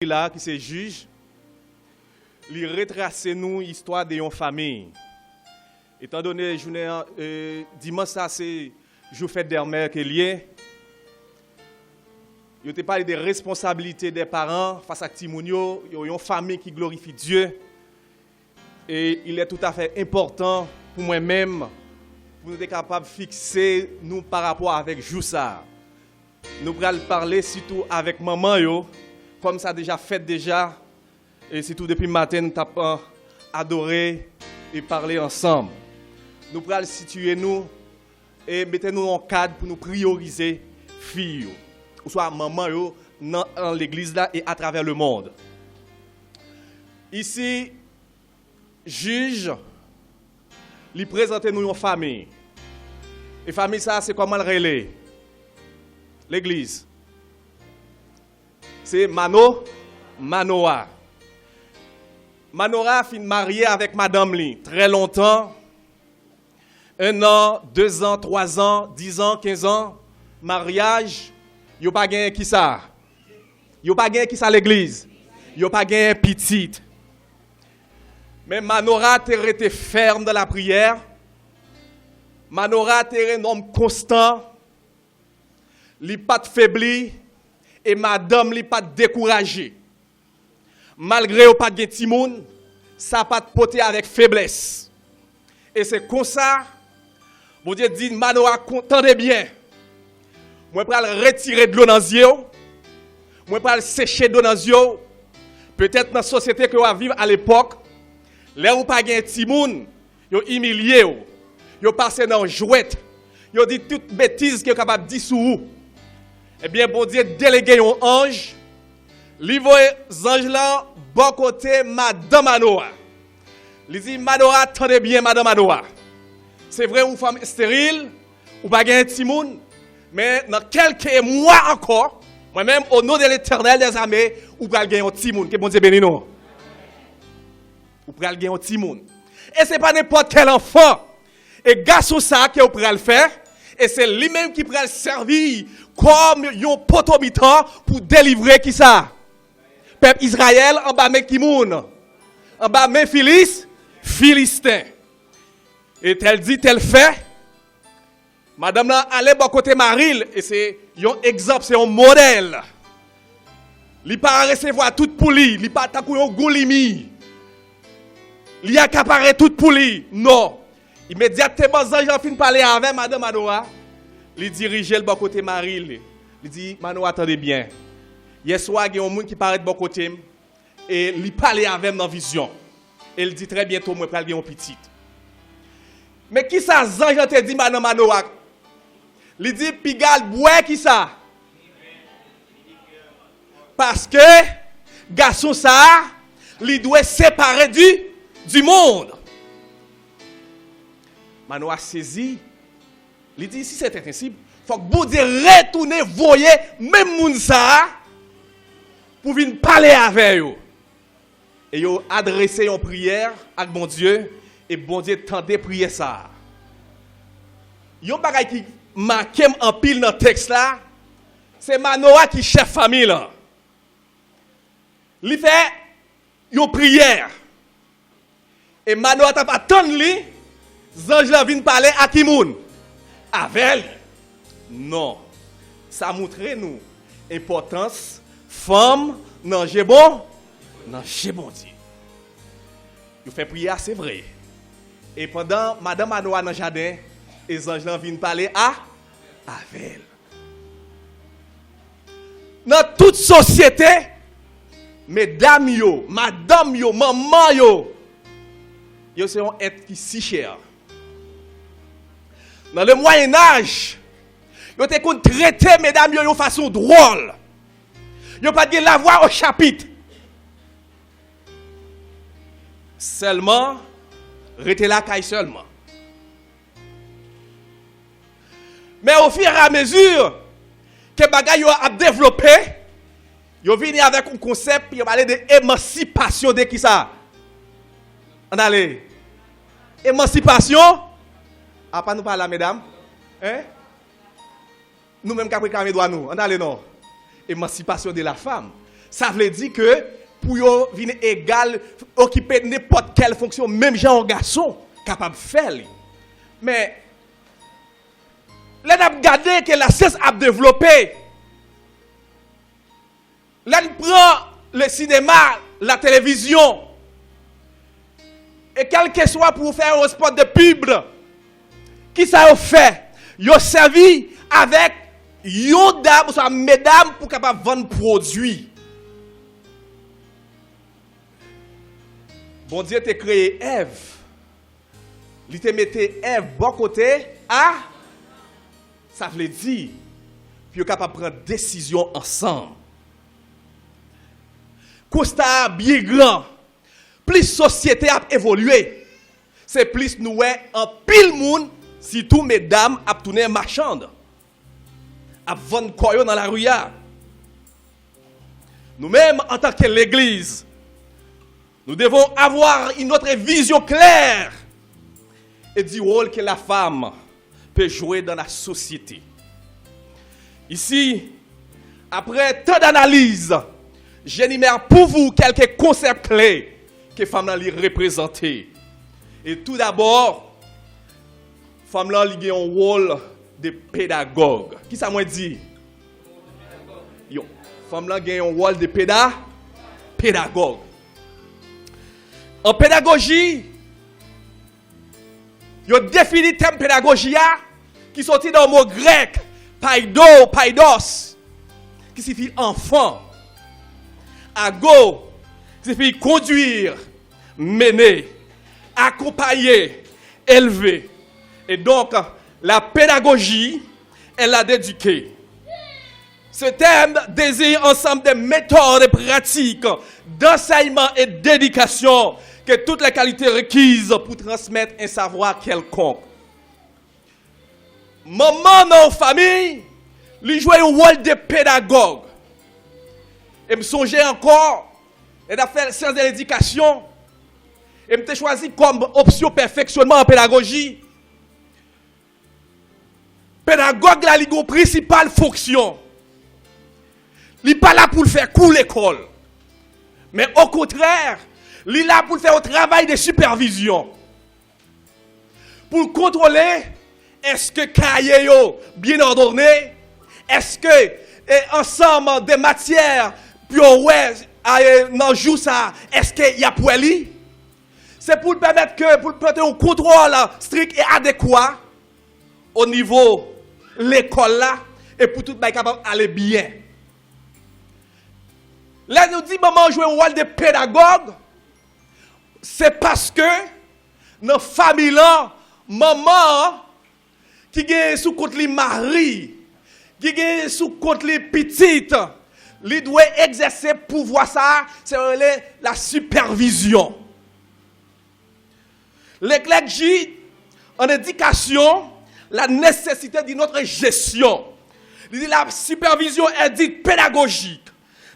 là qui se juge, il retrace nous l'histoire de une famille. Étant donné dimanche ça c'est jour fête des mères qui est lié. Il te parlé des responsabilités des parents face à Timonio, il y a une famille qui glorifie Dieu. Et il est tout à fait important pour moi-même pour nous être capables de fixer nous par rapport avec Joussa. Nous allons parler surtout avec maman yo, comme ça déjà fait déjà. Et surtout depuis le matin, nous avons adoré et parlé ensemble. Nous allons situer nous et mettre nous en cadre pour nous prioriser filles, ou soit maman yo, dans l'église là et à travers le monde. Ici, juge, lui présente nous une famille. Et famille ça c'est comment le relais? L'église. C'est Manoa. Manoa fin marié avec Madame Li très longtemps. 1 an, 2 ans, 3 ans, 10 ans, 15 ans. Mariage, yo pas gagné qui ça? Yo pas gagné qui ça l'église? Yo pas gagné petite. Mais Manoa était ferme dans la prière. Manoa était un homme constant. Li pas faibli et madame li pas découragé. Malgré ou pas de timoun, ça pas poté avec faiblesse. Et c'est comme ça, bon Dieu dit Manoa entendez bien. Moi pour retirer de l'eau dans les yeux. Moi pour sécher de l'eau dans les yeux. Peut-être dans la société que vous vivez à l'époque, là où pas de timoun, yo humilié yo passé dans jouette. Yo dit toute bêtise que capable de dire sur vous. Eh bien, bon Dieu délégué un ange, livre ange là, bon côté Madame Manoa. Il dit, Manoa, attendez bien, Madame Manoa. C'est vrai, une femme stérile, ou pas un petit monde, mais dans quelques mois encore, moi-même, au nom de l'Éternel des armées, ou pas gagner un petit monde, que bon Dieu bénisse nous. Ou pas gagner un petit monde. Et ce n'est pas n'importe quel enfant. Et garçon ça que vous pouvez le faire. Et c'est lui-même qui pourrait servir comme un potomitan pour délivrer qui ça? Peuple Israël en bas de Kimoun. En bas de Philistin. Et tel dit, tel fait. Madame là, allez bon côté Maril. Et c'est un exemple, c'est un modèle. Il ne pas recevoir toute poulie. Il ne pas attaquer un goulimi. Il a accaparé toute poulie. Non. Immédiatement, Jean fin parler avec Madame Manoa. Il dirige le bon côté Marie. Il dit, Manoa, attendez bien. Hier soir, il y a un monde qui paraît de bon côté. Et il parle avec dans la vision. Et il dit très bientôt, moi, je vais une petite. Mais qui ça, Jean te dit, Madame Manoa? Il dit, Pigal, bois qui ça? Parce que, garçon ça, il doit séparer du monde. Manoa saisi, il dit si c'est impossible, il faut que vous retourner voyer même moun ça pour venir parler avec eux. Et yo adresser une prière à mon Dieu et bon Dieu tendait prier ça. Yon bagay qui marque en pile dans le texte là, c'est Manoa qui chef famille là. Il fait une prière. Et Manoa t'a pas attendre lui. Zange la vient parler à Kimoun. Avec non. Ça montre nous importance femme dans bon Dieu. Il fait prier c'est vrai. Et pendant madame Manoa dans jardin et Zange la vient parler avec. Dans toute société mesdames yo, madame yo, maman yo c'est un être qui si cher. Dans le Moyen-Âge, ils ont traité mesdames de façon drôle. Ils n'ont pas de la voix au chapitre. Seulement, restez la caille seulement. Mais au fur et à mesure que bagay a développé, ils ont venu avec un concept, ils ont parlé d'émancipation de qui ça? On allez. Émancipation. À pas nous parler, mesdames. Hein? Nous-mêmes, qui avons droit nous. On allez non. Émancipation de la femme. Ça veut dire que pour yo venir égal, occuper n'importe quelle fonction, même genre garçon, capable de faire. Mais, là, on a regardé que la science a développé. Là, on prend le cinéma, la télévision. Et quel que soit pour faire un spot de pub, qui ça a fait? Ils ont servi avec une dame, soit mesdames, pour capable vendre produits. Bon Dieu t'a créé Ève. Il t'a mis Ève bon côté à. Ça veut dire, puis vous capable de prendre décision ensemble. Constat bien grand. Plus société a évolué, c'est plus nous en pile monde, si tous mesdames a tourné marchande, a vendre koyo dans la rue. Nous-mêmes, en tant que l'Église, nous devons avoir une autre vision claire et du rôle que la femme peut jouer dans la société. Ici, après tant d'analyses, j'énumère pour vous quelques concepts clés que la femme li représenter. Et tout d'abord, la femme a un rôle de pédagogue. Qui ça m'a dit? La femme a un rôle de pédagogue. En pédagogie, il définit le thème pédagogie qui sorti dans le mot grec, paidos, qui signifie enfant. Ago, qui signifie conduire, mener, accompagner, élever. Et donc, la pédagogie, elle a d'éduquer. Ce thème désigne ensemble des méthodes et pratiques d'enseignement et d'éducation que toutes les qualités requises pour transmettre un savoir quelconque. Maman dans la famille, lui joue un rôle de pédagogue. Et me songer encore, et a fait sciences de l'éducation, et me choisi comme option perfectionnement en pédagogie. Pédagogue la ligue principale fonction. Il n'est pas là pour le faire couler l'école. Mais au contraire, il est là pour faire un travail de supervision. Pour contrôler, est-ce que cahier bien ordonné? Est-ce que ensemble de matières, puis ouais, dans le jour ça, est-ce qu'il y a pour lui? C'est pour permettre que, pour prendre un contrôle strict et adéquat au niveau de l'école là, et pour tout le monde capable d'aller bien. Là, nous dit maman jouer un rôle de pédagogue. C'est parce que dans la famille là, maman qui est sous compte les maris, qui est sous compte les petites, il doit exercer pouvoir ça, c'est la supervision. L'éclairage en éducation, la nécessité de notre gestion. La supervision est dite pédagogique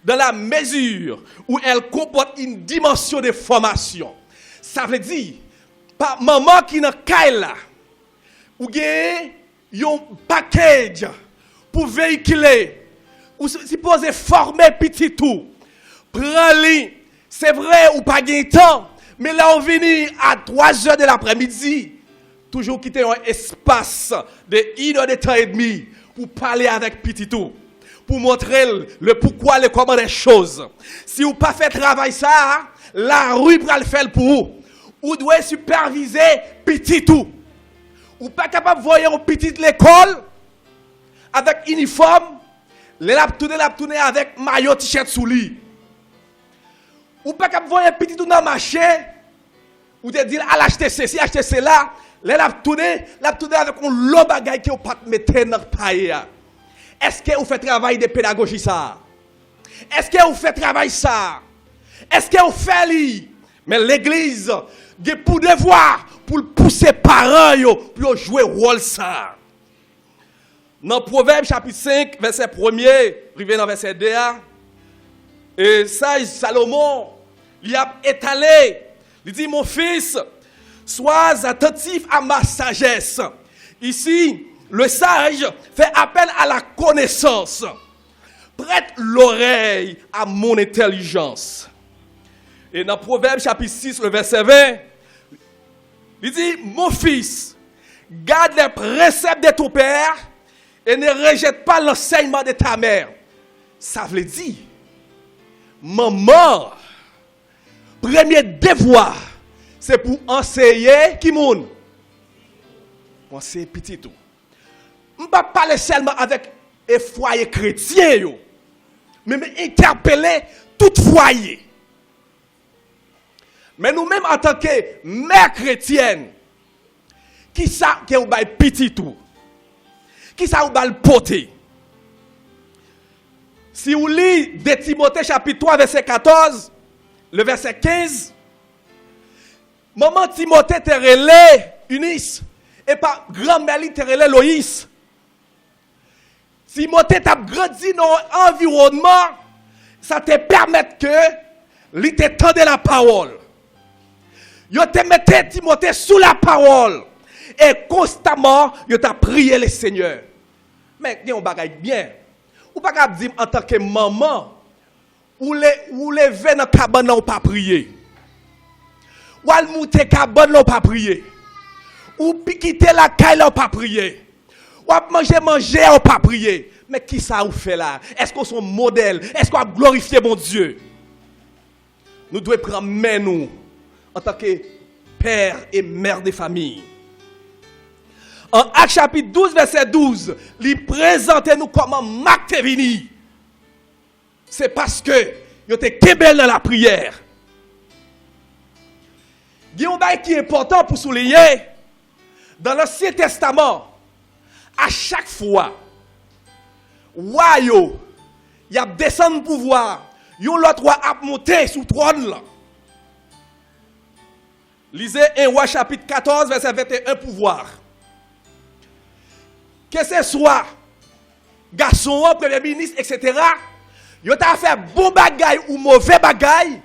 dans la mesure où elle comporte une dimension de formation. Ça veut dire, par maman qui n'a pas là, ou gagne un package pour véhiculer, ou supposé former petit tout. Prends-le, c'est vrai ou pas gain temps, mais là on vient à 3 heures de l'après-midi, toujours quitter un espace de 1 heure de temps et demi pour parler avec petit tout. Pour montrer le pourquoi, le comment des choses. Si vous pas fait travail ça, la rue va le faire pour vous. Vous devez superviser petit tout. Vous pas capable de voir un petit l'école avec uniforme, les tourner avec maillot t-shirt sous lui. Vous pas capable de voir un petit tout dans le marché, ou de dire à l'acheter ceci, acheter cela, les tourner avec un lot de bagaille que vous pas mettre dans le paille. Est-ce que vous faites travail de pédagogie ça? Est-ce que vous faites travail ça? Est-ce que vous faites li? Mais l'église a pour devoir pour pousser parents pour jouer rôle ça. Dans Proverbe chapitre 5 verset 1er, arrivé dans verset 2, et sage Salomon, il a étalé, il dit mon fils, sois attentif à ma sagesse. Ici, le sage fait appel à la connaissance. prête l'oreille à mon intelligence. Et dans Proverbe chapitre 6, le verset 20, il dit, mon fils, garde les préceptes de ton père et ne rejette pas l'enseignement de ta mère. Ça veut dire, maman, premier devoir, c'est pour enseigner qui moun? Pour enseigner petit tout. Je ne vais pas parler seulement avec les foyers chrétiens, mais interpeller tout foyer. Mais nous-mêmes, en tant que mère chrétienne, qui ça qui est petit tout? Qui ça ou le poté? Si vous lisez de Timothée chapitre 3, verset 14, le verset 15, maman Timothée te relais Eunice, et pas grand-mère te relais Loïs. Timothée t'a grandi dans l'environnement, ça te permet que lui te tende la parole. Yo te mette Timothée sous la parole et constamment yo t'a prié le Seigneur. Mais il y a un bagage bien. Ou pas capable dire en tant que maman ou lever dans cabane ou pas prier. Ou al monter cabane ou pas prier. Ou quitter la caille ou pas prier. Ou manger ou pas prier. Mais qui ça ou fait là? Est-ce qu'on son modèle? Est-ce qu'on a glorifié mon Dieu? Nous devons prendre main nous en tant que père et mère de famille. En Actes chapitre 12, verset 12, il présente nous comment Marc est venu. C'est parce que il était kebel dans la prière. Il y a un bail qui est important pour souligner. Dans l'Ancien Testament, à chaque fois, Wayo, il y a descendu pouvoir, yon l'autre roi a monté sous trône là. Lisez 1 roi chapitre 14, verset 21, pouvoir. Que ce soit garçon, premier ministre, etc., yo t'a fait bon bagay ou mauvais bagay,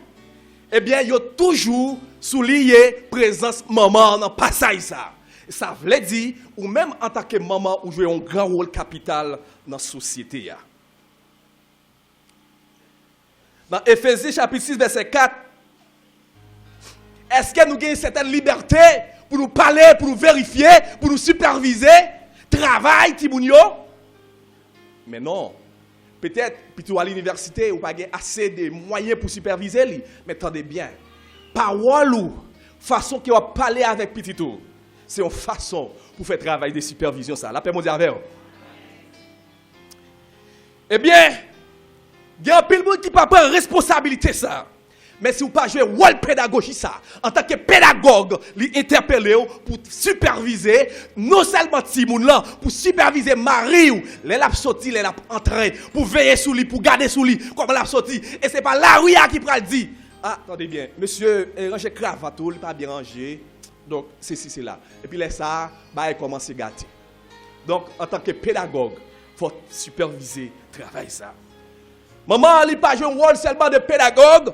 eh bien, yo toujours souligné présence maman dans passage ça. Ça veut dire, ou même en tant que maman, ou jouer un grand rôle capital dans la société. Dans Éphésiens chapitre 6, verset 4, est-ce que nous avons une certaine liberté pour nous parler, pour nous vérifier, pour nous superviser, travail, Tibounio? Mais non. Peut-être, plutôt à l'université, ou pas assez de moyens pour superviser, mais attendez bien. Parole ou façon que vous parler avec petit tout, c'est une façon pour faire travail de supervision. Ça. La paix mondiale avec. Eh bien, il y a un peu de monde qui ne prend pas responsabilité ça. Mais si vous ne pas jouer rôle pédagogique ça, en tant que pédagogue, l'interpeller pour superviser, non seulement Timoun là, pour superviser Marie ou les l'a sorti, les l'a entré, pour veiller sur lui, pour garder sur lui, comme l'a sorti. Et ce n'est pas la rue qui prend le dit. Ah, attendez bien, monsieur, rangez cravate, il pas bien rangé. Donc, c'est là. Et puis là, ça, il commence à gâter. Donc, en tant que pédagogue, il faut superviser le travail ça. Maman, il n'a pas joué un rôle seulement de pédagogue,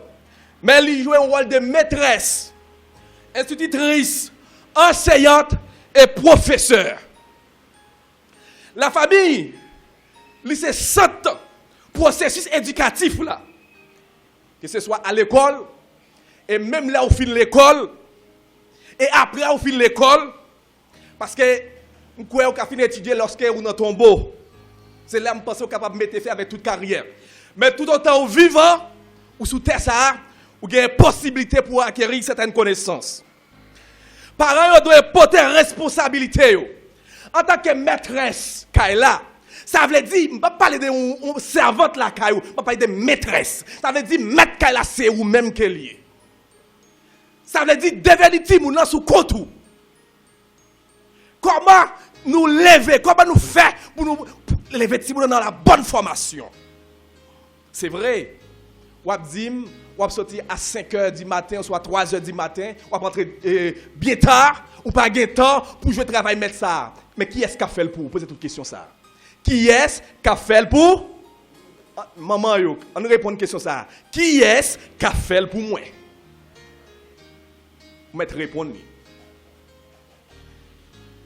mais il joue un rôle de maîtresse, institutrice, enseignante et professeur. La famille, c'est 100 processus éducatifs là. Que ce soit à l'école, et même là où finit l'école, et après où finit l'école, parce que nous croyons qu'on finit d'étudier lorsque vous dans tombeau. C'est là que nous pensons capable de mettre fait avec toute carrière. Mais tout autant vivant, ou sous terre ça, ou il y a une possibilité pour acquérir certaines connaissances. Parents doivent porter responsabilité. En tant que maîtresse, Kaila, ça veut dire, je ne vais pas parler de servante là, je vais parler de maîtresse. Ça veut dire, maître Kaila, c'est ou même qu'elle est. Ça veut dire, devenir Timoun sous contour. Comment nous lever, comment nous faire pour nous lever Timoun dans la bonne formation. C'est vrai. Ou à sortir à 5h du matin, soit 3h du matin, ou à rentrer bien tard, ou pas bien temps pour jouer travail mettre ça. Mais qui est-ce qui a fait le pour? Posez toute question ça. Qui est-ce qui a fait le pour? Maman, on nous répond une question ça. Qui est-ce qui a fait le pour moi? Vous mettez répondre.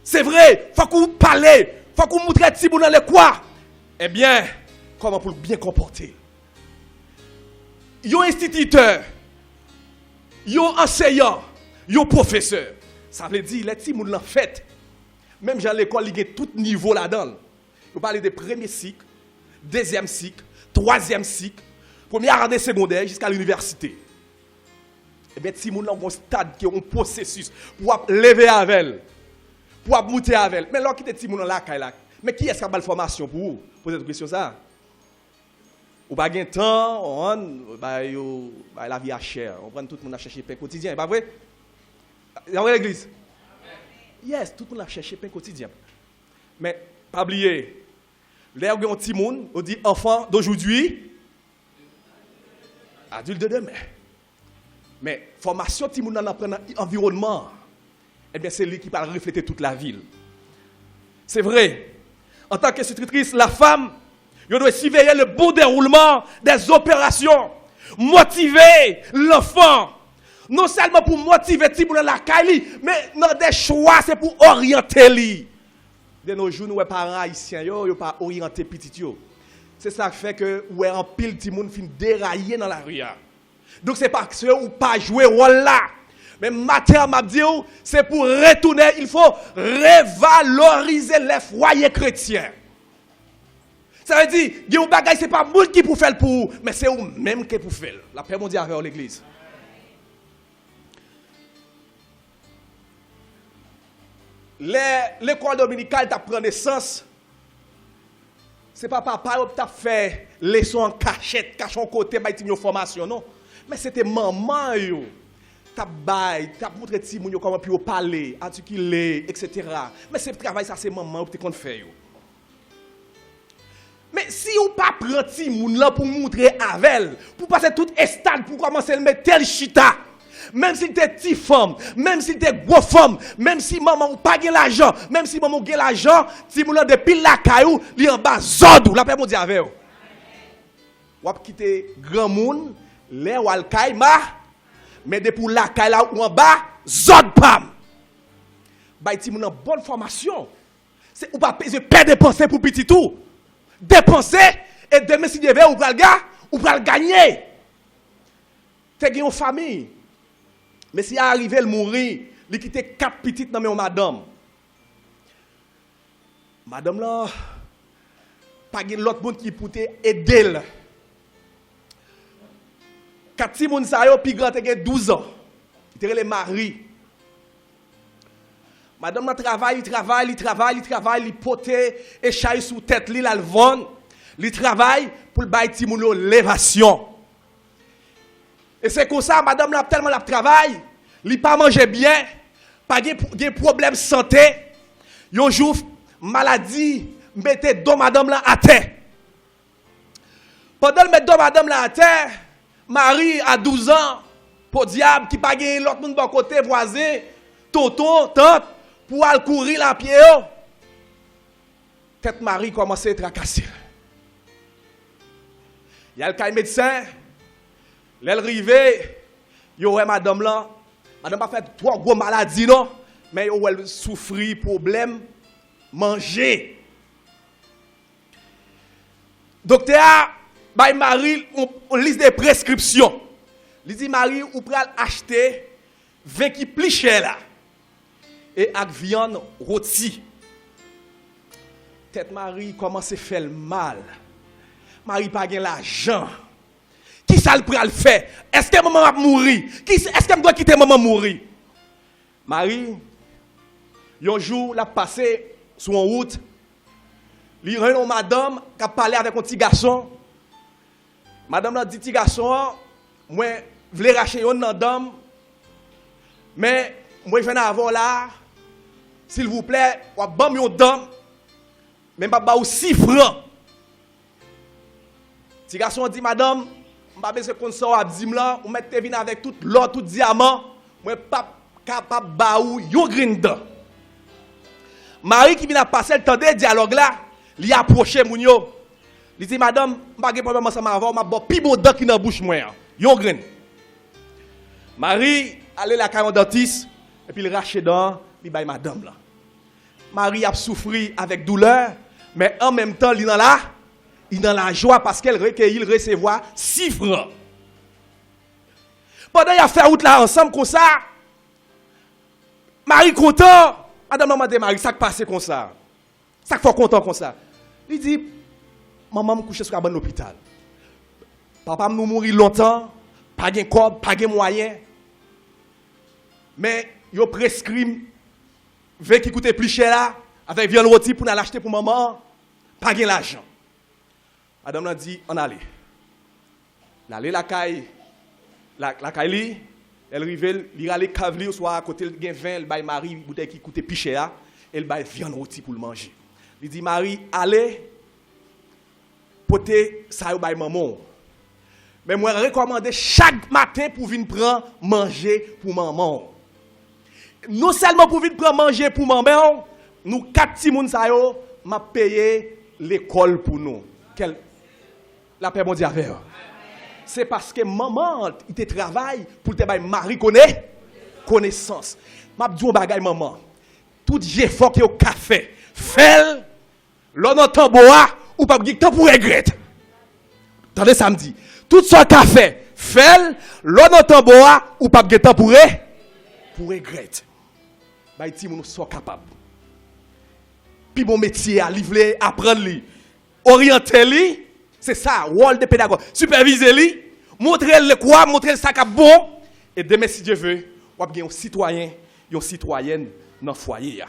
C'est vrai, il faut qu'on parle, il faut qu'on montre Tibou dans les quoi. Eh bien, comment pour bien comporter. Yo instituteur, yo enseignant, yo professeur. Ça veut dire les petits moun l'en fait. Même dans l'école, il y a tout niveau là-dedans. Vous parlez de premier cycle, deuxième cycle, troisième cycle, première année secondaire jusqu'à l'université. Et bien, si moun dans un stade qui est un processus pour lever avec elle, pour monter avec elle. Mais là, qui est petit moun là, mais qui est-ce qui a la formation pour vous? Posez cette question ça. Ou pas de temps, on la vie à cher. On prend tout le monde à chercher pain quotidien, pas vrai? C'est vrai l'église? Yes, tout le monde a cherché pain quotidien. Mais pas oublier, l'air de un petit monde, on dit enfant d'aujourd'hui, adulte de demain. Mais formation petit monde dans l'environnement, eh bien c'est lui qui va refléter toute la ville. C'est vrai. En tant qu'institutrice, la femme, elle doit surveiller le bon déroulement des opérations, motiver l'enfant. Non seulement pour motiver petit monde dans la caille, mais dans des choix, c'est pour orienter lui. De nos jours, nous les parents haïtiens, yo pas orienter petit yo. C'est ça qui fait que ouais en pile petit monde fin dérailler dans la rue. Donc c'est parce que ou pas jouer rôle là. Mais matin m'a dit c'est pour retourner, il faut revaloriser les foyers chrétiens. Ça veut dire il y a un bagage c'est pas monde qui pour faire pour vous, mais c'est vous même qui pour faire. La paix mondiale avec l'église. L'école dominicale t'a pris naissance. C'est pas papa qui t'a fait leçon en cachette, cachon côté, bah une formation non. Mais c'était maman yo. T'as montré ti moun yo comment puis parler, articuler, etc. Mais c'est travail ça c'est maman qui te compte faire yo. Mais si ou pas prend ti moun là pour montrer avec, pour passer tout stade pour commencer à mettre tel chita. Même si t'es petite femme, même si t'es grosse femme, même si maman ou pas l'argent, même si maman a l'argent, si moun depuis la caillou, li en bas zodou, la paix mon Dieu avec ou. Ou quitter grand monde, les ou al kaima, mais depuis la caille là ou en bas zod pam. Bay ti moun en bonne formation. C'est ou pas perdre dépenser pour petit tout. Dépenser et demain si devait ou pral gagner. T'es une famille. Mais si arrive elle mourir, il quitte 4 petites dans mes madame. Madame là pas gen l'autre monde qui poute aider. 4 petits moun sa yo pi grand te gen 12 ans. Il te le mari. Madame là travaille, il pote et chaille sous tête li la vendre. Il travaille pour bay ti moun yo l'élévation. Et c'est comme ça, madame là tellement la travail, li pas manger bien, pas de problème santé, yon jour maladie, mettez don madame là à terre. Pendant mettre don madame là à terre, Marie a 12 ans, pour diable qui pas gagné l'autre monde bon côté voisin, tonton, tante pour aller courir la pied. Tête Marie commence à tracasser. Il y a le médecin. L'elle rive, yo madame là, madame pas fait trois gros maladies non, mais yo elle souffrir problème manger. Docteur bay Marie on liste des prescriptions. Il dit Marie ou pral acheter 20 qui plus cher là. Et avec viande rôti. Tête Marie commence à faire mal. Marie pas gain l'argent. Qui ça le pral faire? Est-ce que maman va mourir? Est-ce que me doit quitter maman mourir? Marie, un jour, la passé sur une route, il y a une madame qui a parlé avec un petit garçon. Madame a dit, petit garçon, moi, je voulais racheter une dame, mais moi, je viens avant là, s'il vous plaît, ou bam une dame, mais je vais 6 francs. Petit garçon dit, madame, je ne sais pas si à dire là, on met vin avec tout l'or, tout diamant, moi pas capable ba ou yo grinda. Marie qui vient passer le temps de dialogue là, li approché moun yo. Li dit madame, pas de problème ensemble avant, m'a bon pi bon dent qui dans bouche moi. Yo grin. Marie allait la caille dentiste et puis il rache dent, li bay madame là. Marie a souffri avec douleur, mais en même temps li dans là, il dans la joie parce qu'elle recueille, il recevoir 6 francs. Pendant qu'il a fait route là ensemble comme ça, Marie content, madame maman de Marie, ça qui passe comme ça. Ça qui fait content comme ça. Il dit, maman me couche sur un hôpital. Papa nous mourir longtemps, pas de corps, pas de moyens. Mais yo prescrit veut qui coûte plus cher là avec viande rôti pour l'acheter pour maman, pas de l'argent. Madame a dit on allait. L'aller la caille la caille elle rive il aller cavli soit à côté le gain vin elle bail Marie bouteille qui coûte plus cher elle bail viande rôti pour le manger. Il dit Marie allez porter ça au bail maman. Mais moi recommander chaque matin pour venir prendre manger pour maman. Non seulement pour venir prendre manger pour maman, nous 4 petits moun sa yo m'a payé l'école pour nous. La paix bon Dieu avec. C'est parce que maman il te travaille pour te bailler mari connaissance. M'a dit bagay maman. Tout effort que au café, fait l'on entend bois ou pas temps pour regretter. Attendez samedi. Tout ce café, fait l'on entend bois ou pas temps pour regretter. Bah ti moun sont capable. Puis mon métier à livrer, apprendre li, orienter li, c'est ça, rôle de pédagogue. Superviser li, montrer le quoi, montrer ça qui bon et demain si Dieu veut, on va gagner un citoyen, une citoyenne dans foyer ya.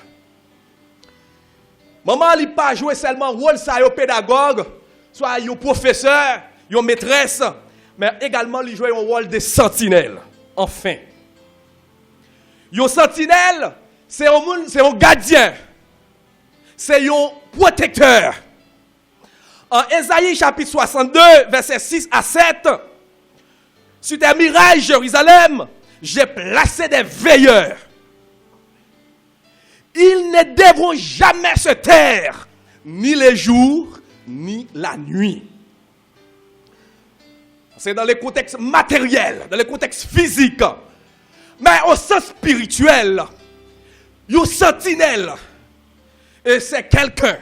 Maman li pas jouer seulement rôle ça yo pédagogue, soit yo professeur, yo maîtresse, mais également li jouer un rôle de sentinelle. Enfin. Yo sentinelle, c'est un gardien. C'est un protecteur. En Ésaïe chapitre 62, versets 6 à 7, sur tes murailles, Jérusalem, j'ai placé des veilleurs. Ils ne devront jamais se taire, ni le jour, ni la nuit. C'est dans le contexte matériel, dans le contexte physique. Mais au sens spirituel, une sentinelle, et c'est quelqu'un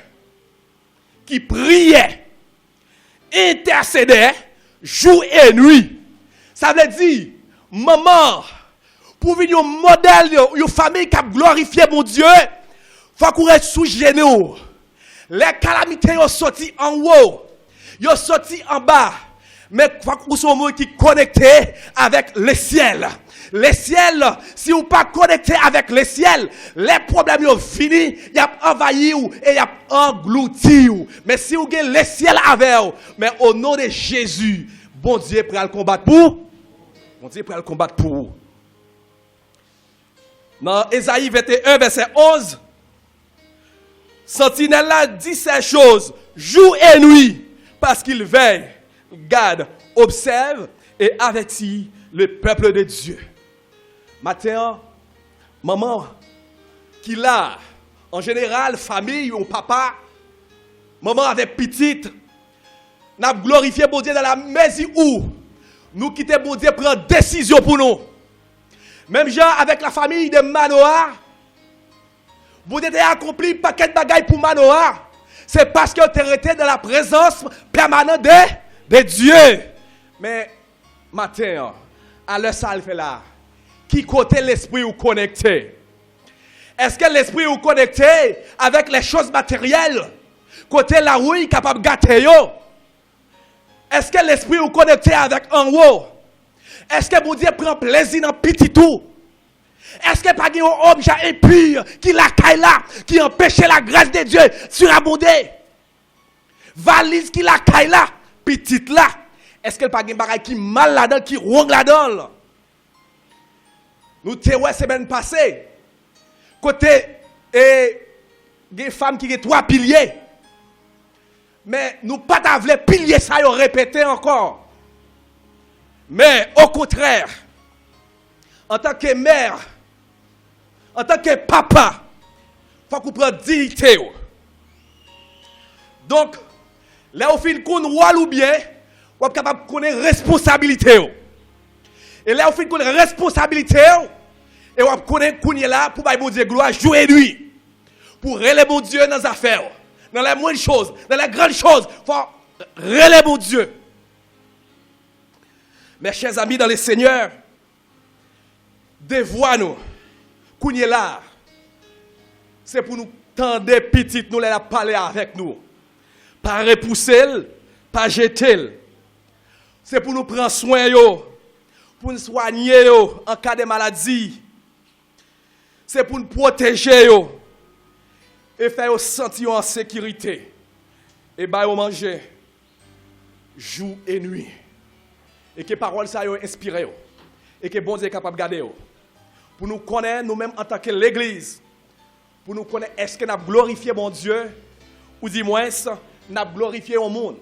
qui priait, intercédait, jour et nuit. Ça veut dire, maman, pour venir un modèle, une famille qui a glorifié mon Dieu, il faut qu'on reste sous genoux. Les calamités sont sorties en haut, ils sont sorties en bas. Mais il faut qu'on soit un monde qui est connecté avec le ciel. Le ciel, si vous n'êtes pas connecté avec le ciel, les problèmes sont finis, il y a envahi et il y a englouti. Mais si vous avez le ciel avec vous, mais au nom de Jésus, bon Dieu est prêt à le combattre pour vous. Bon Dieu est prêt à le combattre pour vous. Dans Ésaïe 21, verset 11, Sentinelle là dit ces choses jour et nuit, parce qu'il veille, garde, observe et avertit le peuple de Dieu. Matin, maman, qui là, en général, famille ou papa, maman avec petite, n'a glorifié bon Dieu dans la mesure où nous quittons bon Dieu prendre décision pour nous. Même genre avec la famille de Manoah, bon Dieu a accompli un paquet de bagailles pour Manoah. C'est parce que tu es resté dans la présence permanente de Dieu. Mais matin, à l'heure ça fait là, qui côté l'esprit ou connecté? Est-ce que l'esprit ou connecté avec les choses matérielles? Côté la rouille capable de gâter yo? Est-ce que l'esprit ou connecté avec en haut? Est-ce que bon Dieu prend plaisir dans petit tout? Est-ce que pas un objet impur qui la caille là, qui empêche la grâce de Dieu surabonder? Valise qui la caille là, petite là. Est-ce que pas un bagage qui mal là-dedans, qui ronge là-dedans? Nous te ouais semaine passée. Côté des femmes qui ont 3 piliers. Mais nous pas t'avler pilier ça y répéter encore. Mais au contraire, en tant que mère, en tant que papa, il faut qu'on prenne dignité. Donc, là, au fin de compte, ou bien, on est capable de connaître responsabilité. Et là, on fait une responsabilité. Et on connaît qu'on est là pour bon Dieu gloire jour et nuit. Pour relever bon Dieu dans les affaires. Dans les moindres choses, dans les grandes choses. Il faut relais mon Dieu. Mes chers amis dans le Seigneur, dévoie-nous. Qu'on est là. C'est pour nous tendre petites, nous les parler avec nous. Pas repousser, pas jeter. C'est pour nous prendre soin, pour nous soigner en cas de maladie. C'est pour nous protéger et faire sentir en sécurité. Et bah manger jour et nuit. Et que parole ça yo inspiré et que bon Dieu est capable de garder pour nous connaître nous-mêmes en tant que l'église. Pour nous connaître est-ce que nous avons glorifié mon Dieu ou du moins nous avons glorifié au monde.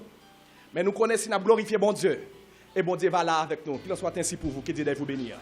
Mais nous connaissons si nous avons glorifié mon Dieu. Et bon Dieu va là avec nous. Qu'il en soit ainsi pour vous. Que Dieu vous bénisse.